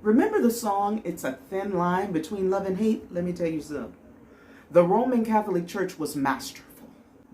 Remember the song, "It's a Thin Line Between Love and Hate"? Let me tell you something. The Roman Catholic Church was masterful.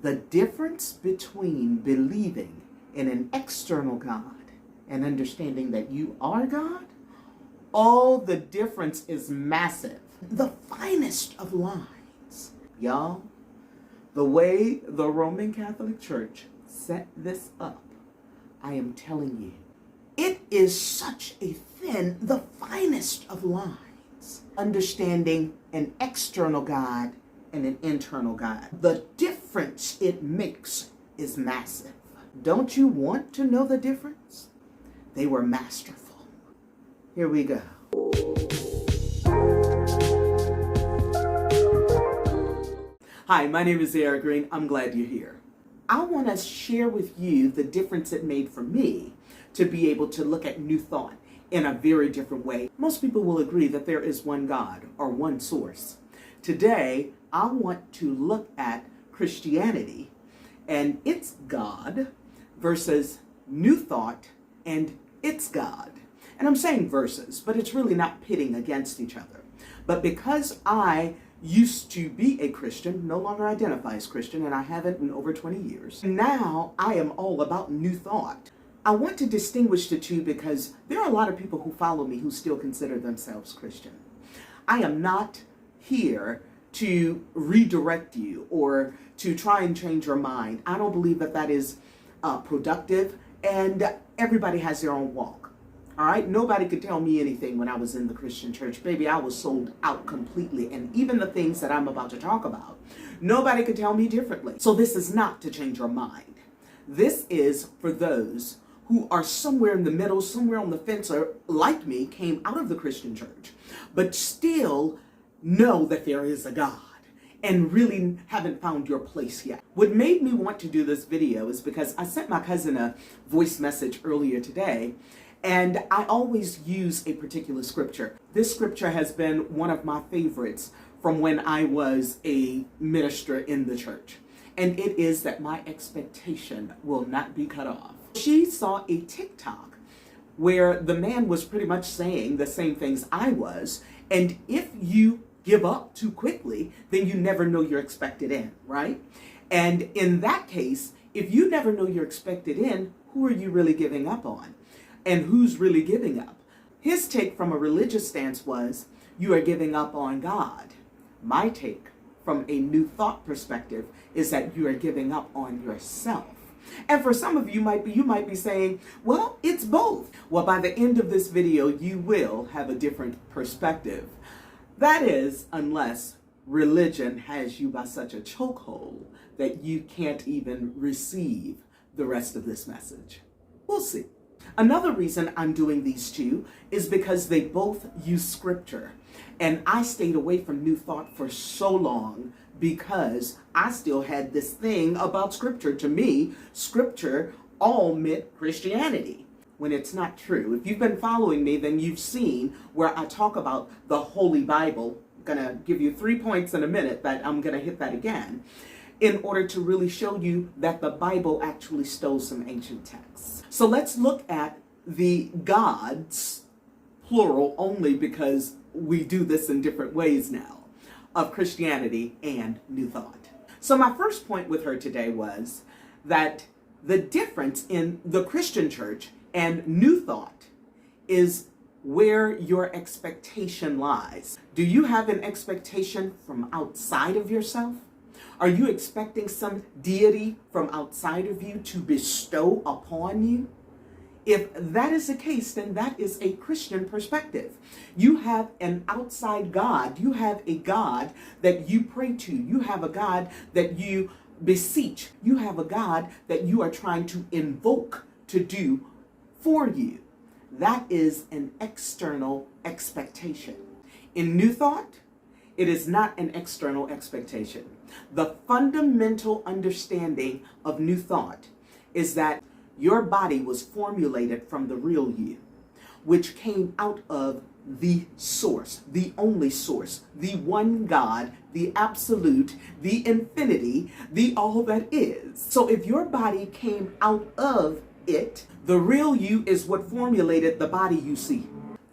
The difference between believing in an external God and understanding that you are God, oh, the difference is massive. The finest of lines. Y'all, the way the Roman Catholic Church set this up, I am telling you, it is such a thin, the finest of lines. Understanding an external God and an internal God. The difference it makes is massive. Don't you want to know the difference? They were masterful. Here we go. Hi, my name is Zara Green. I'm glad you're here. I want to share with you the difference it made for me to be able to look at new thought in a very different way. Most people will agree that there is one God or one source. Today, I want to look at Christianity and its God versus new thought and its God. And I'm saying versus, but it's really not pitting against each other. But because I used to be a Christian, no longer identify as Christian, and I haven't in over 20 years, now I am all about new thought. I want to distinguish the two because there are a lot of people who follow me who still consider themselves Christian. I am not here to redirect you or to try and change your mind. I don't believe that that is productive, and everybody has their own walk. All right, nobody could tell me anything when I was in the Christian church. Baby, I was sold out completely, and even the things that I'm about to talk about, nobody could tell me differently. So this is not to change your mind. This is for those who are somewhere in the middle, somewhere on the fence, or like me, came out of the Christian church, but still know that there is a God and really haven't found your place yet. What made me want to do this video is because I sent my cousin a voice message earlier today, and I always use a particular scripture. This scripture has been one of my favorites from when I was a minister in the church, and it is that my expectation will not be cut off. She saw a TikTok where the man was pretty much saying the same things I was, and if you give up too quickly, then you never know you're expected in, right? And in that case, if you never know you're expected in, who are you really giving up on? And who's really giving up? His take from a religious stance was, you are giving up on God. My take from a new thought perspective is that you are giving up on yourself. And for some of you, you might be saying, well, it's both. Well, by the end of this video, you will have a different perspective. That is, unless religion has you by such a chokehold that you can't even receive the rest of this message. We'll see. Another reason I'm doing these two is because they both use scripture. And I stayed away from new thought for so long because I still had this thing about scripture. To me, scripture all meant Christianity, when it's not true. If you've been following me, then you've seen where I talk about the Holy Bible. I'm gonna give you 3 points in a minute, but I'm gonna hit that again, in order to really show you that the Bible actually stole some ancient texts. So let's look at the gods, plural only because we do this in different ways now, of Christianity and New Thought. So my first point with her today was that the difference in the Christian church and New Thought is where your expectation lies. Do you have an expectation from outside of yourself? Are you expecting some deity from outside of you to bestow upon you? If that is the case, then that is a Christian perspective. You have an outside God. You have a God that you pray to. You have a God that you beseech. You have a God that you are trying to invoke to do for you. That is an external expectation. In New Thought, it is not an external expectation. The fundamental understanding of New Thought is that your body was formulated from the real you, which came out of the source, the only source, the one God, the absolute, the infinity, the all that is. So if your body came out of it, the real you is what formulated the body you see.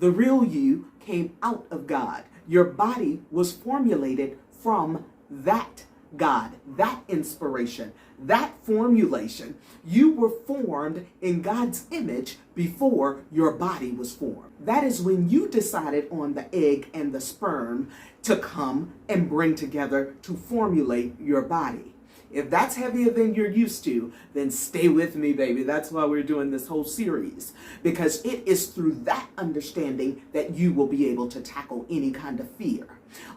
The real you came out of God. Your body was formulated from that God, that inspiration, that formulation. You were formed in God's image before your body was formed. That is when you decided on the egg and the sperm to come and bring together to formulate your body. If that's heavier than you're used to, then stay with me, baby. That's why we're doing this whole series, because it is through that understanding that you will be able to tackle any kind of fear.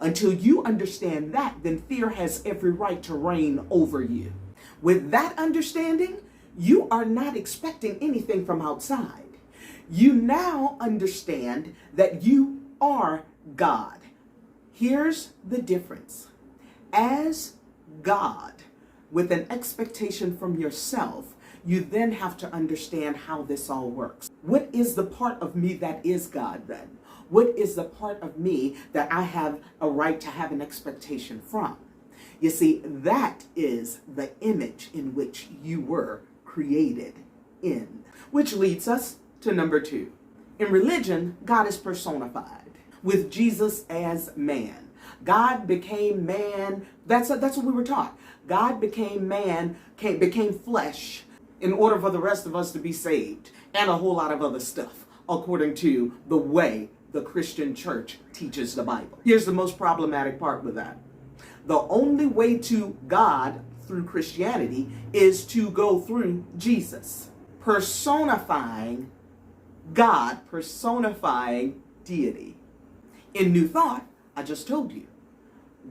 Until you understand that, then fear has every right to reign over you. With that understanding, you are not expecting anything from outside. You now understand that you are God. Here's the difference. As God, with an expectation from yourself, you then have to understand how this all works. What is the part of me that is God then? What is the part of me that I have a right to have an expectation from? You see, that is the image in which you were created in. Which leads us to number 2. In religion, God is personified with Jesus as man. God became man. That's what we were taught. God became man, became flesh in order for the rest of us to be saved, and a whole lot of other stuff, according to the way the Christian church teaches the Bible. Here's the most problematic part with that. The only way to God through Christianity is to go through Jesus. Personifying God, personifying deity. In New Thought, I just told you,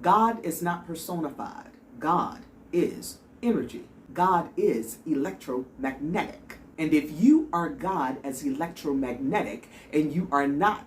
God is not personified. God is energy. God is electromagnetic. And if you are God as electromagnetic and you are not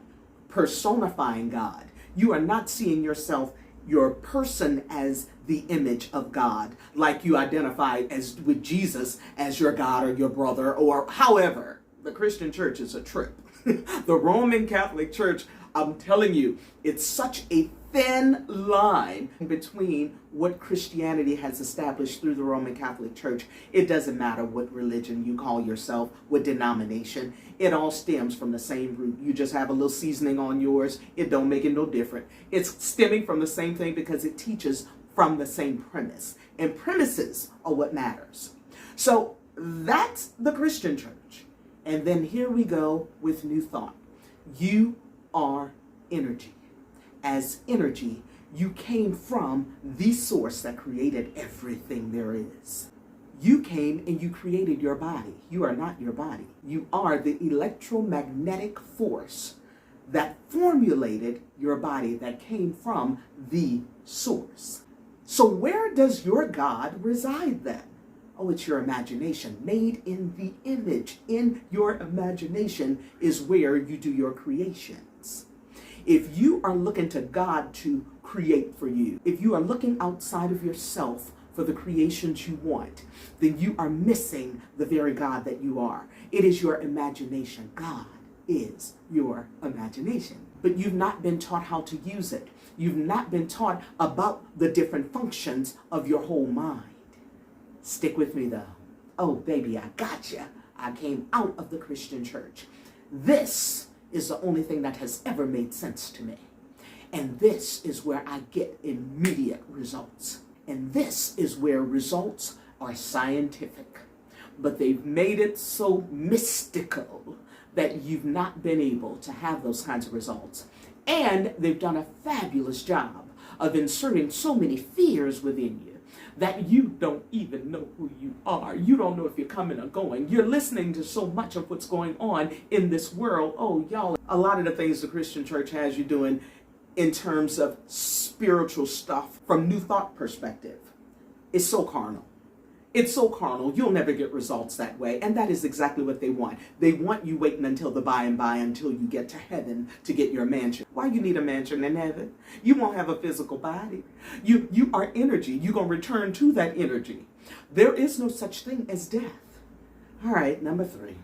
personifying God, you are not seeing yourself, your person, as the image of God, like you identify as with Jesus as your God or your brother, or however. The Christian church is a trip. The Roman Catholic Church, I'm telling you, it's such a thin line between what Christianity has established through the Roman Catholic Church. It doesn't matter what religion you call yourself, what denomination. It all stems from the same root. You just have a little seasoning on yours. It don't make it no different. It's stemming from the same thing because it teaches from the same premise. And premises are what matters. So that's the Christian church. And then here we go with New Thought. You are energy. As energy, you came from the source that created everything there is. You came and you created your body. You are not your body. You are the electromagnetic force that formulated your body, that came from the source. So where does your God reside then? Oh, it's your imagination, made in the image. In your imagination is where you do your creations. If you are looking to God to create for you, if you are looking outside of yourself for the creations you want, then you are missing the very God that you are. It is your imagination. God is your imagination. But you've not been taught how to use it. You've not been taught about the different functions of your whole mind. Stick with me though. Oh, baby, I gotcha. I came out of the Christian church. This is the only thing that has ever made sense to me. And this is where I get immediate results. And this is where results are scientific. But they've made it so mystical that you've not been able to have those kinds of results. And they've done a fabulous job of inserting so many fears within you that you don't even know who you are. You don't know if you're coming or going. You're listening to so much of what's going on in this world. Oh, y'all, a lot of the things the Christian church has you doing in terms of spiritual stuff from New Thought perspective is so carnal. It's so carnal. You'll never get results that way. And that is exactly what they want. They want you waiting until the by and by, until you get to heaven to get your mansion. Why you need a mansion in heaven? You won't have a physical body. You are energy. You're going to return to that energy. There is no such thing as death. All right, number 3.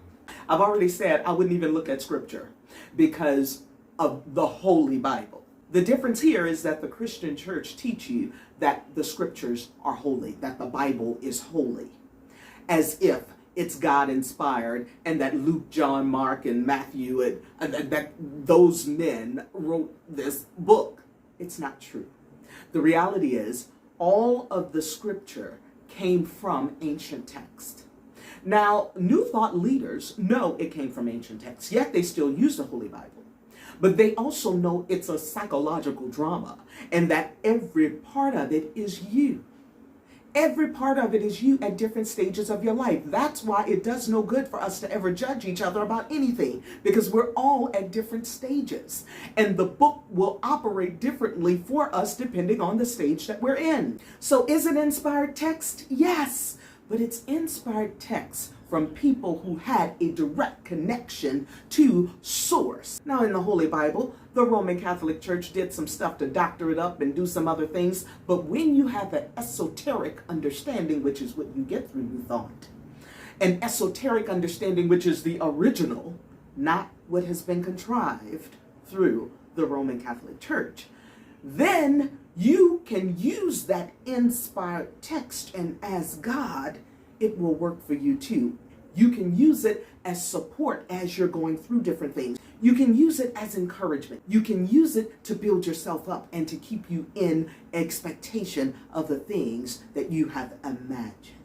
I've already said I wouldn't even look at scripture because of the Holy Bible. The difference here is that the Christian church teach you that the scriptures are holy, that the Bible is holy, as if it's God inspired and that Luke, John, Mark, and Matthew and that those men wrote this book. It's not true. The reality is all of the scripture came from ancient text. Now, New Thought leaders know it came from ancient texts, yet they still use the Holy Bible. But they also know it's a psychological drama and that every part of it is you. Every part of it is you at different stages of your life. That's why it does no good for us to ever judge each other about anything, because we're all at different stages. And the book will operate differently for us depending on the stage that we're in. So is it inspired text? Yes, but it's inspired text from people who had a direct connection to source. Now in the Holy Bible, the Roman Catholic Church did some stuff to doctor it up and do some other things, but when you have the esoteric understanding, which is what you get through New Thought, an esoteric understanding which is the original, not what has been contrived through the Roman Catholic Church, then you can use that inspired text, and as God, it will work for you too. You can use it as support as you're going through different things. You can use it as encouragement. You can use it to build yourself up and to keep you in expectation of the things that you have imagined.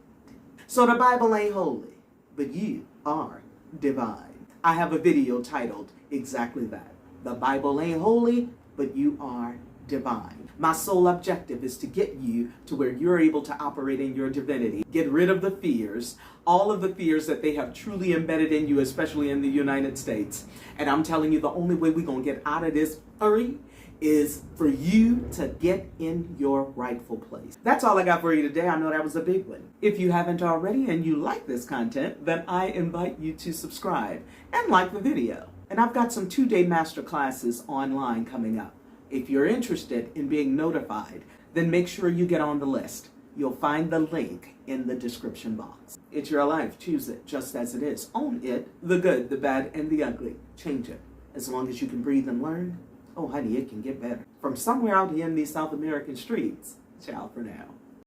So the Bible ain't holy, but you are divine. I have a video titled exactly that. The Bible ain't holy, but you are divine. My sole objective is to get you to where you're able to operate in your divinity. Get rid of the fears, all of the fears that they have truly embedded in you, especially in the United States. And I'm telling you, the only way we're going to get out of this hurry is for you to get in your rightful place. That's all I got for you today. I know that was a big one. If you haven't already and you like this content, then I invite you to subscribe and like the video. And I've got some 2-day master classes online coming up. If you're interested in being notified, then make sure you get on the list. You'll find the link in the description box. It's your life. Choose it just as it is. Own it, the good, the bad, and the ugly. Change it. As long as you can breathe and learn, oh honey, it can get better. From somewhere out here in these South American streets, ciao for now.